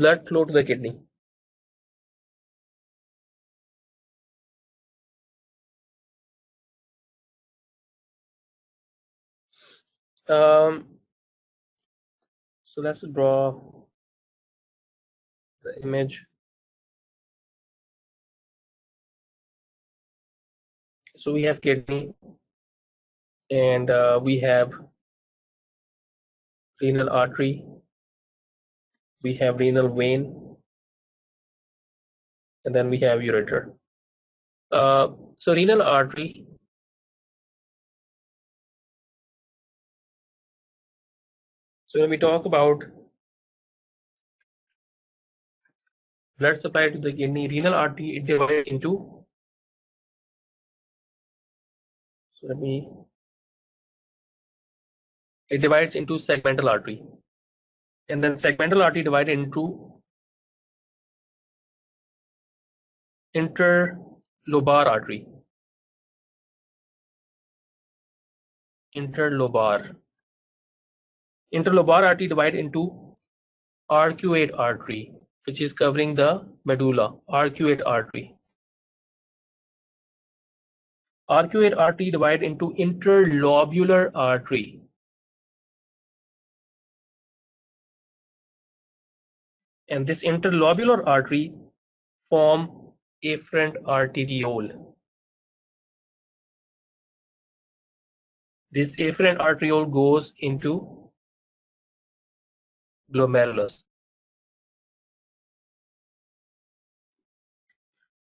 blood flow to the kidney. So let's draw the image. So we have kidney, and we have renal artery, we have renal vein, and then we have ureter. So renal artery, so when we talk about blood supply to the kidney, renal artery, it divides into, so it divides into segmental artery, and then segmental artery divided into interlobar artery. Interlobar artery divided into arcuate artery, which is covering the medulla. Arcuate artery. Arcuate artery divided into interlobular artery. And this interlobular artery form efferent arteriole. This efferent arteriole goes into glomerulus.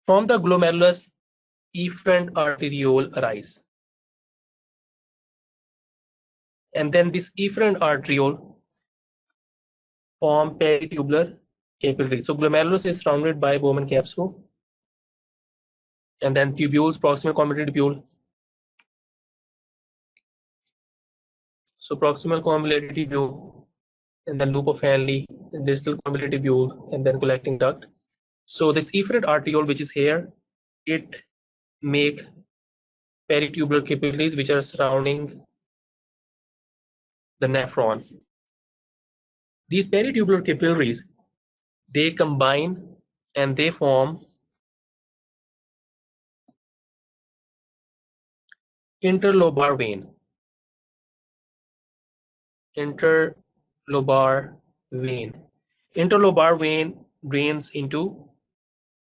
From the glomerulus, efferent arteriole arise. And then this efferent arteriole form peritubular capillary. So glomerulus is surrounded by Bowman capsule, and then tubules, proximal convoluted tubule. So proximal convoluted tubule, and then loop of Henle, distal convoluted tubule, and then collecting duct. So this efferent arteriole, which is here, it make peritubular capillaries which are surrounding the nephron. These peritubular capillaries, they combine and they form interlobar vein. Interlobar vein. Interlobar vein drains into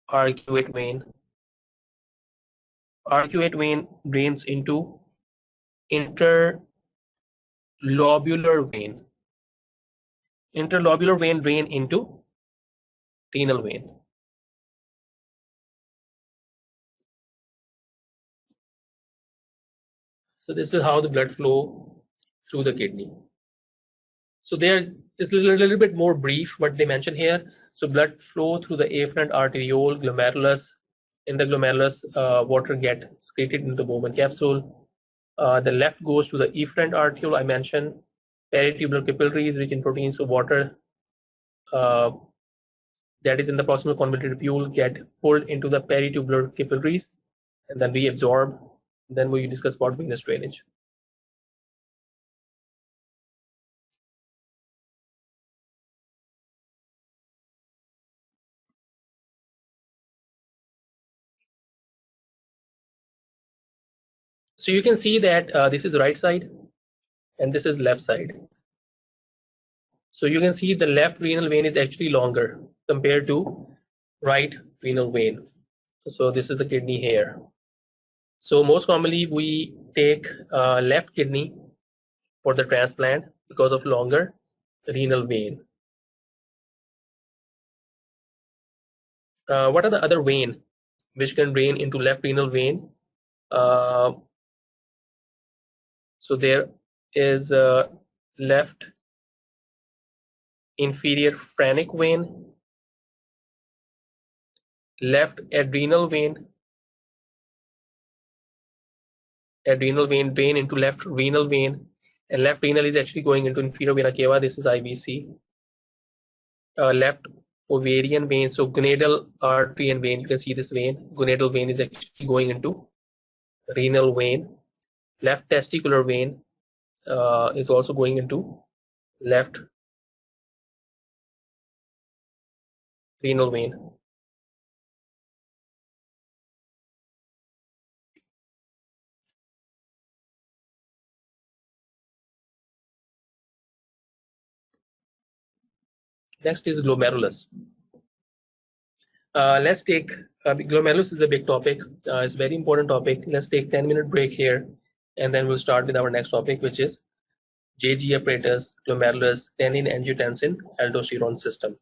arcuate vein. Arcuate vein drains into interlobular vein. Interlobular vein drain into renal vein. So this is how the blood flow through the kidney. So there is a little bit more brief what they mention here. So blood flow through the afferent arteriole, glomerulus. In the glomerulus, water get secreted into the Bowman capsule. The left goes to the efferent arteriole. I mentioned peritubular capillaries rich in proteins, so water that is in the proximal convoluted tubule get pulled into the peritubular capillaries and then reabsorb. Then we discuss about venous drainage. So you can see that this is right side and this is left side. So you can see the left renal vein is actually longer compared to right renal vein. So this is the kidney here. So most commonly we take left kidney for the transplant because of longer renal vein. What are the other vein which can drain into left renal vein? So there is left inferior phrenic vein, left adrenal vein. Adrenal vein drain into left renal vein, and left renal is actually going into inferior vena cava. This is IVC. Left ovarian vein, so gonadal artery and vein, you can see this vein. Gonadal vein is actually going into renal vein. Left testicular vein is also going into left renal vein. Next is glomerulus. Let's take glomerulus is a big topic. It's a very important topic. Let's take 10-minute break here, and then we'll start with our next topic, which is JG apparatus, glomerulus, renin, angiotensin, aldosterone system.